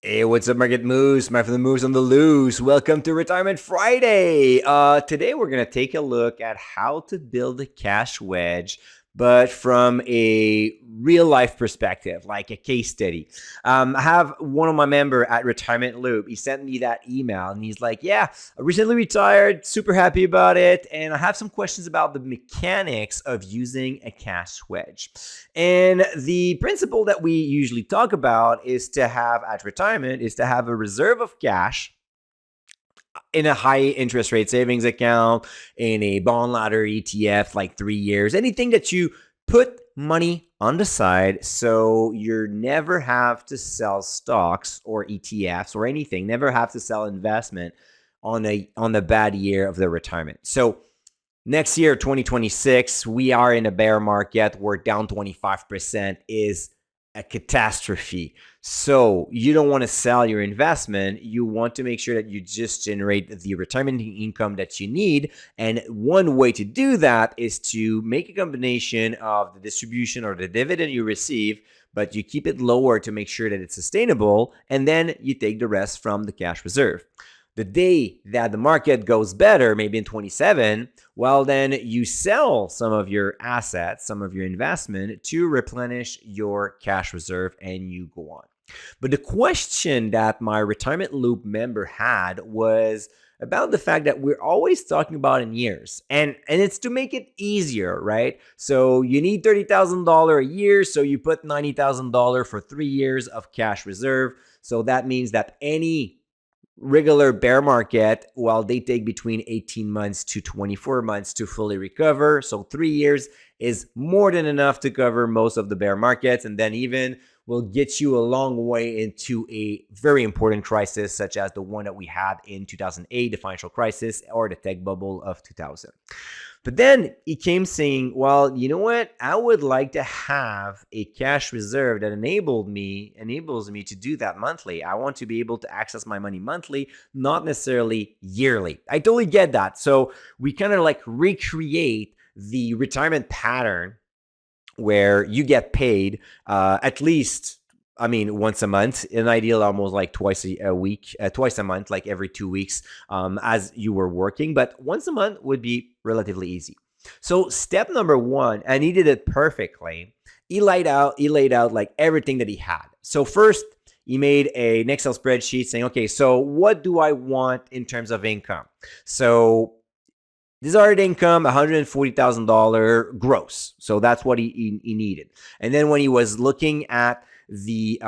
Hey, what's up, Market Moose? My friend Moose on the loose. Welcome to Retirement Friday. Today we're gonna take a look at how to build a cash wedge, but from a real life perspective, like a case study. I have one of my member at Retirement Loop. He sent me that email, and he's like, "Yeah, I recently retired. Super happy about it, and I have some questions about the mechanics of using a cash wedge." And the principle that we usually talk about is to have at retirement is to have a reserve of cash in a high interest rate savings account, in a bond ladder ETF, like 3 years, anything that you put money on the side so you never have to sell stocks or ETFs or anything, never have to sell investment on the bad year of the retirement. So next year, 2026, we are in a bear market. We're down 25% is a catastrophe. So you don't want to sell your investment. You want to make sure that you just generate the retirement income that you need. And one way to do that is to make a combination of the distribution or the dividend you receive, but you keep it lower to make sure that it's sustainable. And then you take the rest from the cash reserve. The day that the market goes better, maybe in 27, well, then you sell some of your assets, some of your investment to replenish your cash reserve and you go on. But the question that my Retirement Loop member had was about the fact that we're always talking about in years, and it's to make it easier, right? So you need $30,000 a year, so you put $90,000 for 3 years of cash reserve. So that means that any regular bear market, well, they take between 18 months to 24 months to fully recover. So 3 years is more than enough to cover most of the bear markets, and then even will get you a long way into a very important crisis such as the one that we had in 2008, the financial crisis, or the tech bubble of 2000. But then he came saying, well, you know what? I would like to have a cash reserve that enables me to do that monthly. I want to be able to access my money monthly, not necessarily yearly. I totally get that. So we kind of like recreate the retirement pattern where you get paid at least, I mean, once a month, in ideal, almost like twice a week, twice a month, like every 2 weeks, as you were working. But once a month would be relatively easy. So step number one, and he did it perfectly. He laid out like everything that he had. So first, he made an Excel spreadsheet saying, okay, so what do I want in terms of income? So desired income, $140,000 gross. So that's what he needed. And then when he was looking at the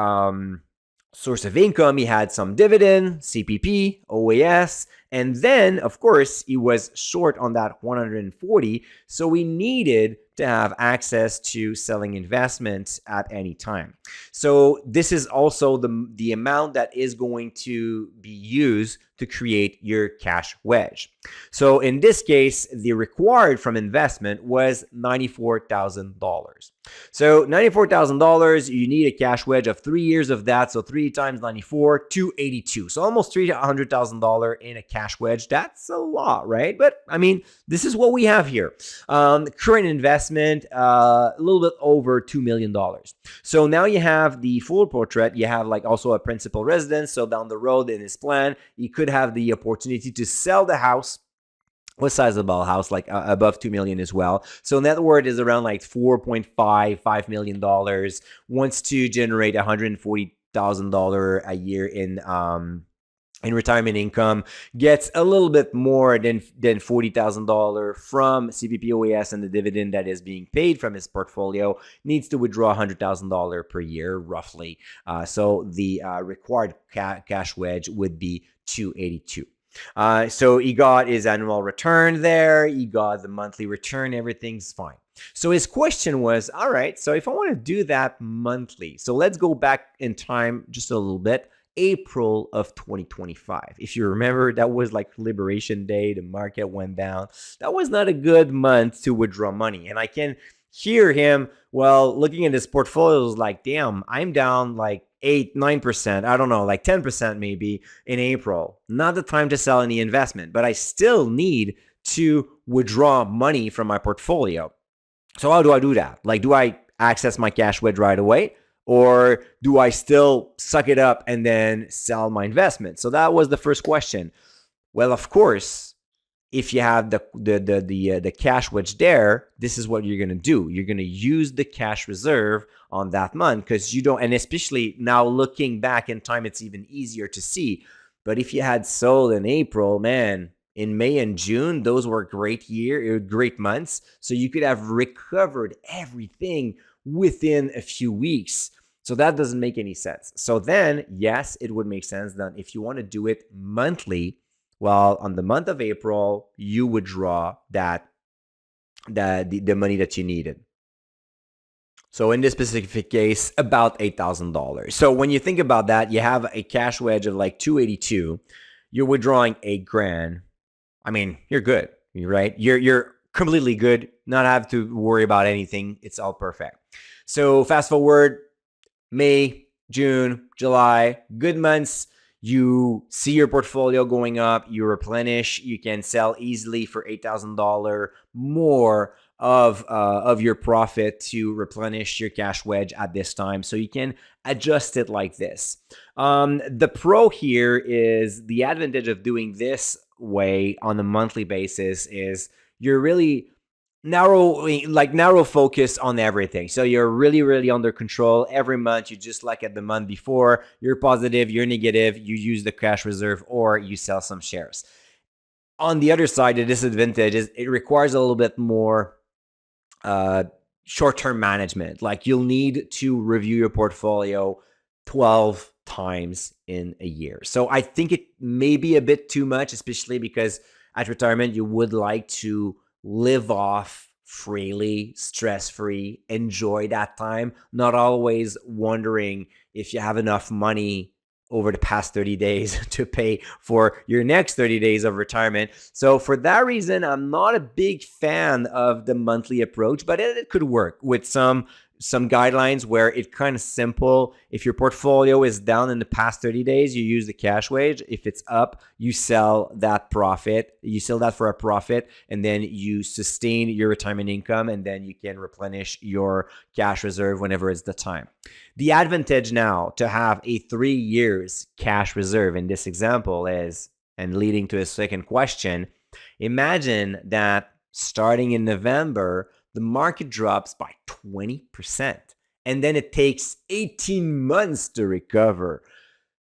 source of income, he had some dividend, CPP, OAS, and then, of course, he was short on that 140. So he needed to have access to selling investments at any time. So this is also the amount that is going to be used to create your cash wedge. So in this case, the required from investment was $94,000. So $94,000, you need a cash wedge of 3 years of that. So 3 times 94, $282. So almost $300,000 in a cash wedge. That's a lot, right? But I mean, this is what we have here. Current investment, a little bit over $2 million. So now you have the full portrait. You have like also a principal residence. So down the road in his plan, you could have the opportunity to sell the house. What size of a house? Like above 2 million as well. So net worth is around like $4.5 million. Wants to generate $140,000 a year in retirement income, gets a little bit more than $40,000 from CPP/OAS and the dividend that is being paid from his portfolio, needs to withdraw $100,000 per year, roughly. So the required cash wedge would be 282. So he got his annual return there. He got the monthly return. Everything's fine. So his question was, all right, so if I want to do that monthly, so let's go back in time just a little bit. April of 2025. If you remember, that was like Liberation Day. The market went down. That was not a good month to withdraw money. And I can hear him, well, looking at his portfolios, like, damn, I'm down like 8-9%, I don't know, like 10% maybe in April. Not the time to sell any investment, but I still need to withdraw money from my portfolio. So how do I do that? Like, do I access my cash wedge right away? Or do I still suck it up and then sell my investment? So that was the first question. Well, of course, if you have the cash wedge there, this is what you're going to do. You're going to use the cash reserve on that month, because you don't, and especially now looking back in time, it's even easier to see. But if you had sold in April, man, in May and June, those were great months. So you could have recovered everything within a few weeks. So that doesn't make any sense. So then, yes, it would make sense that if you want to do it monthly, well, on the month of April, you would draw the money that you needed. So in this specific case, about $8,000. So when you think about that, you have a cash wedge of like 282. You're withdrawing $8,000. I mean, you're good, right? You're completely good. Not have to worry about anything. It's all perfect. So fast forward, May, June, July, good months. You see your portfolio going up, you replenish, you can sell easily for $8,000 more of your profit to replenish your cash wedge at this time. So you can adjust it like this. The pro here is the advantage of doing this way on a monthly basis is you're really narrow focus on everything. So you're really under control every month. You just like at the month before, you're positive, you're negative, you use the cash reserve or you sell some shares. On the other side, the disadvantage is it requires a little bit more short-term management. Like you'll need to review your portfolio 12 times in a year. So I think it may be a bit too much, especially because at retirement, you would like to live off freely, stress-free, enjoy that time, not always wondering if you have enough money over the past 30 days to pay for your next 30 days of retirement. So for that reason, I'm not a big fan of the monthly approach, but it could work with some guidelines where it's kind of simple. If your portfolio is down in the past 30 days, you use the cash wedge. If it's up, you sell that profit. You sell that for a profit, and then you sustain your retirement income, and then you can replenish your cash reserve whenever it's the time. The advantage now to have a 3 years cash reserve in this example is, and leading to a second question, imagine that starting in November, the market drops by 20%, and then it takes 18 months to recover.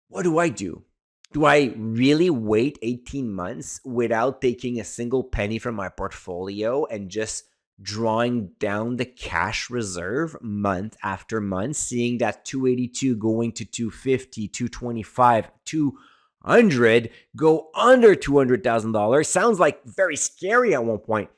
What do I do? Do I really wait 18 months without taking a single penny from my portfolio and just drawing down the cash reserve month after month, seeing that 282 going to 250, 225, 200, go under $200,000? Sounds like very scary at one point,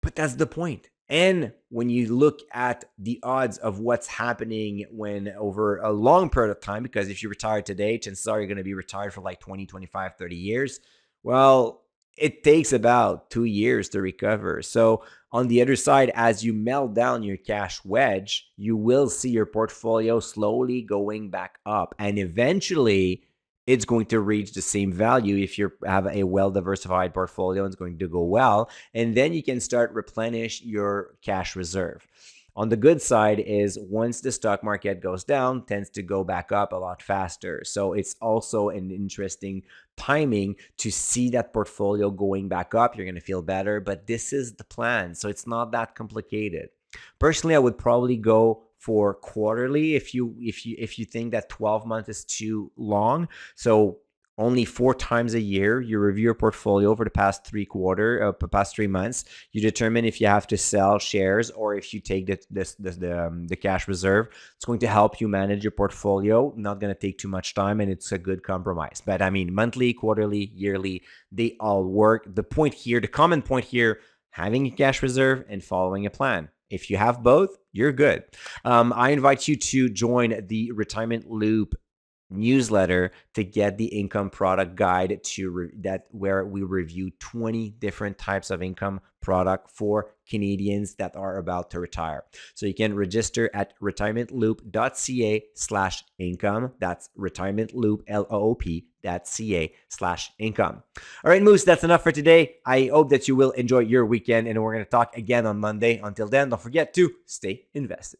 but that's the point. And when you look at the odds of what's happening when over a long period of time, because if you retire today, chances are you're going to be retired for like 20, 25, 30 years. Well, it takes about 2 years to recover. So on the other side, as you melt down your cash wedge, you will see your portfolio slowly going back up. And eventually, it's going to reach the same value if you have a well-diversified portfolio. It's going to go well. And then you can start replenish your cash reserve. On the good side is once the stock market goes down, tends to go back up a lot faster. So it's also an interesting timing to see that portfolio going back up. You're going to feel better, but this is the plan. So it's not that complicated. Personally, I would probably go for quarterly if you think that 12 months is too long. So only 4 times a year you review your portfolio over the past 3 months. You determine if you have to sell shares or if you take the cash reserve. It's going to help you manage your portfolio. Not going to take too much time, and it's a good compromise. But I mean, monthly, quarterly, yearly, they all work. The common point here, having a cash reserve and following a plan. If you have both, you're good. I invite you to join the Retirement Loop newsletter to get the income product guide where we review 20 different types of income product for Canadians that are about to retire. So you can register at retirementloop.ca/income. That's retirementloop.ca/income. All right, Moose, that's enough for today. I hope that you will enjoy your weekend, and we're going to talk again on Monday. Until then, don't forget to stay invested.